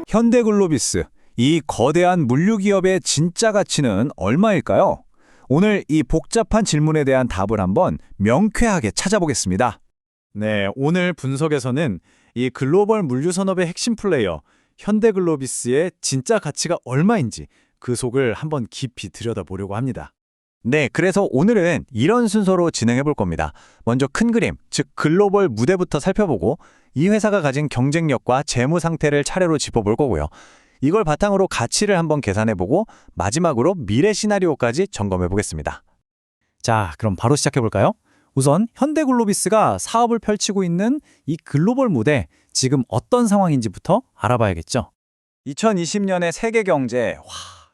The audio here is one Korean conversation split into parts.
현대글로비스, 이 거대한 물류기업의 진짜 가치는 얼마일까요? 오늘 이 복잡한 질문에 대한 답을 한번 명쾌하게 찾아보겠습니다. 네, 오늘 분석에서는 이 글로벌 물류산업의 핵심 플레이어 현대글로비스의 진짜 가치가 얼마인지 그 속을 한번 깊이 들여다보려고 합니다. 네, 그래서 오늘은 이런 순서로 진행해 볼 겁니다. 먼저 큰 그림, 즉 글로벌 무대부터 살펴보고 이 회사가 가진 경쟁력과 재무 상태를 차례로 짚어볼 거고요. 이걸 바탕으로 가치를 한번 계산해보고 마지막으로 미래 시나리오까지 점검해 보겠습니다. 자, 그럼 바로 시작해 볼까요? 우선 현대글로비스가 사업을 펼치고 있는 이 글로벌 무대, 지금 어떤 상황인지부터 알아봐야겠죠. 2020년의 세계 경제,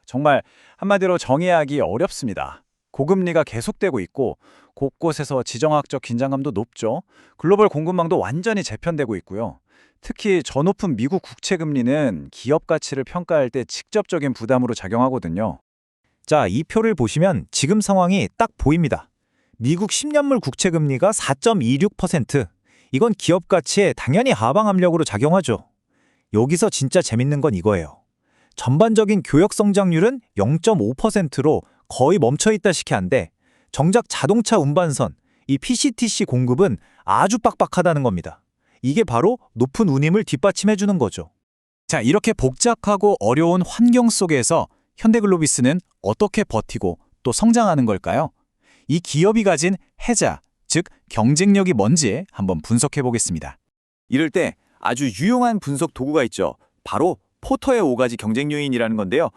정말 한마디로 정의하기 어렵습니다. 고금리가 계속되고 있고 곳곳에서 지정학적 긴장감도 높죠. 글로벌 공급망도 완전히 재편되고 있고요. 특히 저 높은 미국 국채 금리는 기업 가치를 평가할 때 직접적인 부담으로 작용하거든요. 자, 이 표를 보시면 지금 상황이 딱 보입니다. 미국 10년물 국채 금리가 4.26%. 이건 기업 가치에 당연히 하방 압력으로 작용하죠. 여기서 진짜 재밌는 건 이거예요. 전반적인 교역 성장률은 0.5%로 거의 멈춰있다시피 한데 정작 자동차 운반선, 이 PCTC 공급은 아주 빡빡하다는 겁니다. 이게 바로 높은 운임을 뒷받침해주는 거죠. 자, 이렇게 복잡하고 어려운 환경 속에서 현대글로비스는 어떻게 버티고 또 성장하는 걸까요? 이 기업이 가진 해자, 즉 경쟁력이 뭔지 한번 분석해 보겠습니다. 이럴 때 아주 유용한 분석 도구가 있죠. 바로 포터의 5가지 경쟁 요인이라는 건데요.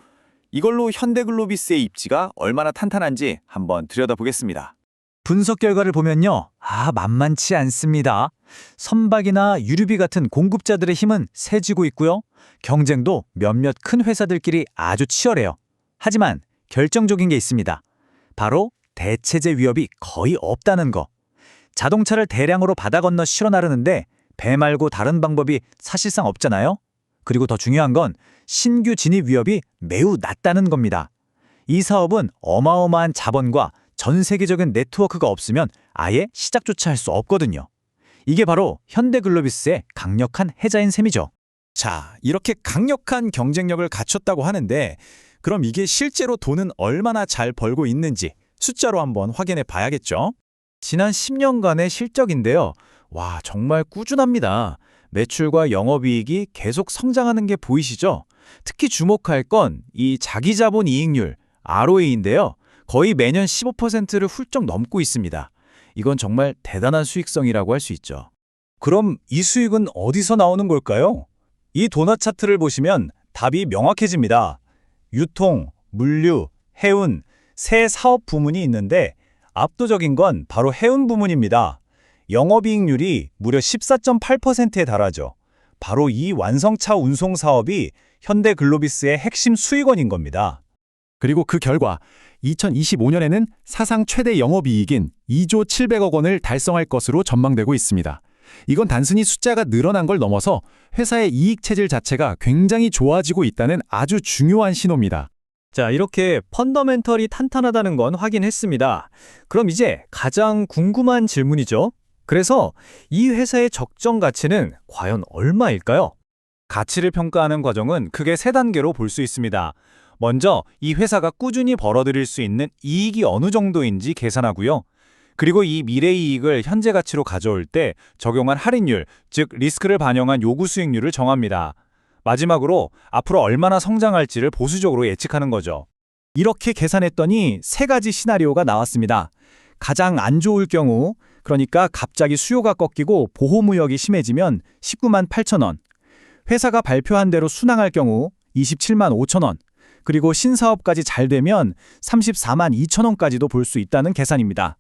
이걸로 현대글로비스의 입지가 얼마나 탄탄한지 한번 들여다보겠습니다. 분석 결과를 보면요. 만만치 않습니다. 선박이나 유류비 같은 공급자들의 힘은 세지고 있고요. 경쟁도 몇몇 큰 회사들끼리 아주 치열해요. 하지만 결정적인 게 있습니다. 바로 대체제 위협이 거의 없다는 거. 자동차를 대량으로 바다 건너 실어 나르는데 배 말고 다른 방법이 사실상 없잖아요. 그리고 더 중요한 건 신규 진입 위협이 매우 낮다는 겁니다. 이 사업은 어마어마한 자본과 전 세계적인 네트워크가 없으면 아예 시작조차 할 수 없거든요. 이게 바로 현대글로비스의 강력한 해자인 셈이죠. 자, 이렇게 강력한 경쟁력을 갖췄다고 하는데 그럼 이게 실제로 돈은 얼마나 잘 벌고 있는지 숫자로 한번 확인해 봐야겠죠. 지난 10년간의 실적인데요. 정말 꾸준합니다. 매출과 영업이익이 계속 성장하는 게 보이시죠? 특히 주목할 건 이 자기자본 이익률, ROE인데요. 거의 매년 15%를 훌쩍 넘고 있습니다. 이건 정말 대단한 수익성이라고 할 수 있죠. 그럼 이 수익은 어디서 나오는 걸까요? 이 도넛 차트를 보시면 답이 명확해집니다. 유통, 물류, 해운, 세 사업 부문이 있는데 압도적인 건 바로 해운 부문입니다. 영업이익률이 무려 14.8%에 달하죠. 바로 이 완성차 운송 사업이 현대글로비스의 핵심 수익원인 겁니다. 그리고 그 결과 2025년에는 사상 최대 영업이익인 2조 700억 원을 달성할 것으로 전망되고 있습니다. 이건 단순히 숫자가 늘어난 걸 넘어서 회사의 이익 체질 자체가 굉장히 좋아지고 있다는 아주 중요한 신호입니다. 자, 이렇게 펀더멘털이 탄탄하다는 건 확인했습니다. 그럼 이제 가장 궁금한 질문이죠. 그래서 이 회사의 적정 가치는 과연 얼마일까요? 가치를 평가하는 과정은 크게 세 단계로 볼 수 있습니다. 먼저 이 회사가 꾸준히 벌어들일 수 있는 이익이 어느 정도인지 계산하고요. 그리고 이 미래 이익을 현재 가치로 가져올 때 적용한 할인율, 즉 리스크를 반영한 요구 수익률을 정합니다. 마지막으로 앞으로 얼마나 성장할지를 보수적으로 예측하는 거죠. 이렇게 계산했더니 세 가지 시나리오가 나왔습니다. 가장 안 좋을 경우, 그러니까 갑자기 수요가 꺾이고 보호무역이 심해지면 19만 8천 원, 회사가 발표한 대로 순항할 경우 27만 5천 원, 그리고 신사업까지 잘 되면 34만 2천 원까지도 볼 수 있다는 계산입니다.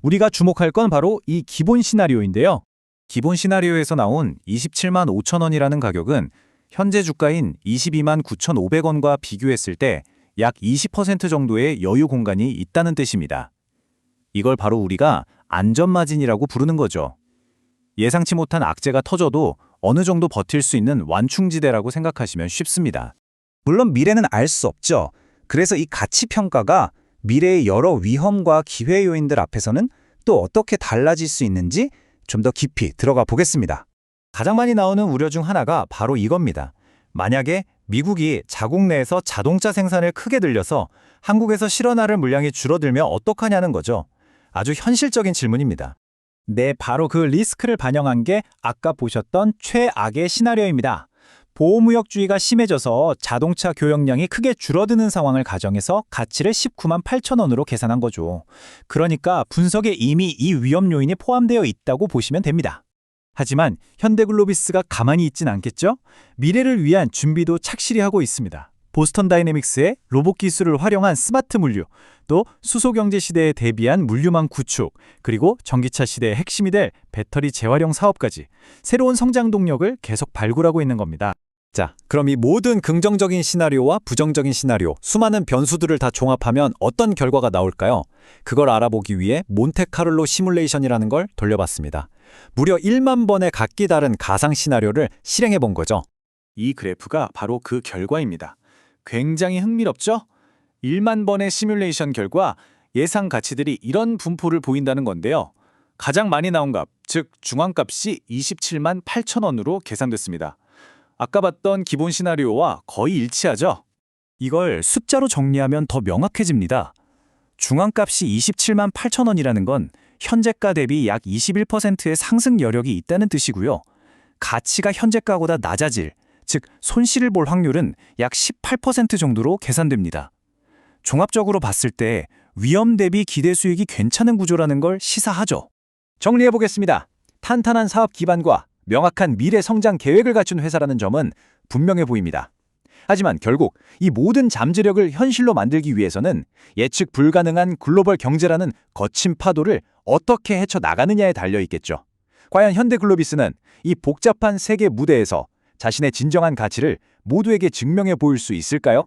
우리가 주목할 건 바로 이 기본 시나리오인데요. 기본 시나리오에서 나온 27만 5천 원이라는 가격은 현재 주가인 22만 9,500원과 비교했을 때 약 20% 정도의 여유 공간이 있다는 뜻입니다. 이걸 바로 우리가 안전마진이라고 부르는 거죠. 예상치 못한 악재가 터져도 어느 정도 버틸 수 있는 완충지대라고 생각하시면 쉽습니다. 물론 미래는 알 수 없죠. 그래서 이 가치 평가가 미래의 여러 위험과 기회 요인들 앞에서는 또 어떻게 달라질 수 있는지 좀 더 깊이 들어가 보겠습니다. 가장 많이 나오는 우려 중 하나가 바로 이겁니다. 만약에 미국이 자국 내에서 자동차 생산을 크게 늘려서 한국에서 실어 나를 물량이 줄어들면 어떡하냐는 거죠. 아주 현실적인 질문입니다. 네, 바로 그 리스크를 반영한 게 아까 보셨던 최악의 시나리오입니다. 보호무역주의가 심해져서 자동차 교역량이 크게 줄어드는 상황을 가정해서 가치를 19만 8천 원으로 계산한 거죠. 그러니까 분석에 이미 이 위험 요인이 포함되어 있다고 보시면 됩니다. 하지만 현대글로비스가 가만히 있진 않겠죠? 미래를 위한 준비도 착실히 하고 있습니다. 보스턴 다이내믹스의 로봇 기술을 활용한 스마트 물류, 또 수소경제 시대에 대비한 물류망 구축, 그리고 전기차 시대의 핵심이 될 배터리 재활용 사업까지 새로운 성장 동력을 계속 발굴하고 있는 겁니다. 자, 그럼 이 모든 긍정적인 시나리오와 부정적인 시나리오, 수많은 변수들을 다 종합하면 어떤 결과가 나올까요? 그걸 알아보기 위해 몬테카를로 시뮬레이션이라는 걸 돌려봤습니다. 무려 1만 번의 각기 다른 가상 시나리오를 실행해 본 거죠. 이 그래프가 바로 그 결과입니다. 굉장히 흥미롭죠? 1만 번의 시뮬레이션 결과 예상 가치들이 이런 분포를 보인다는 건데요. 가장 많이 나온 값, 즉 중앙값이 27만 8천 원으로 계산됐습니다. 아까 봤던 기본 시나리오와 거의 일치하죠? 이걸 숫자로 정리하면 더 명확해집니다. 중앙값이 27만 8천 원이라는 건 현재가 대비 약 21%의 상승 여력이 있다는 뜻이고요. 가치가 현재가보다 낮아질, 즉 손실을 볼 확률은 약 18% 정도로 계산됩니다. 종합적으로 봤을 때 위험 대비 기대 수익이 괜찮은 구조라는 걸 시사하죠. 정리해보겠습니다. 탄탄한 사업 기반과 명확한 미래 성장 계획을 갖춘 회사라는 점은 분명해 보입니다. 하지만 결국 이 모든 잠재력을 현실로 만들기 위해서는 예측 불가능한 글로벌 경제라는 거친 파도를 어떻게 헤쳐나가느냐에 달려있겠죠. 과연 현대글로비스는 이 복잡한 세계 무대에서 자신의 진정한 가치를 모두에게 증명해 보일 수 있을까요?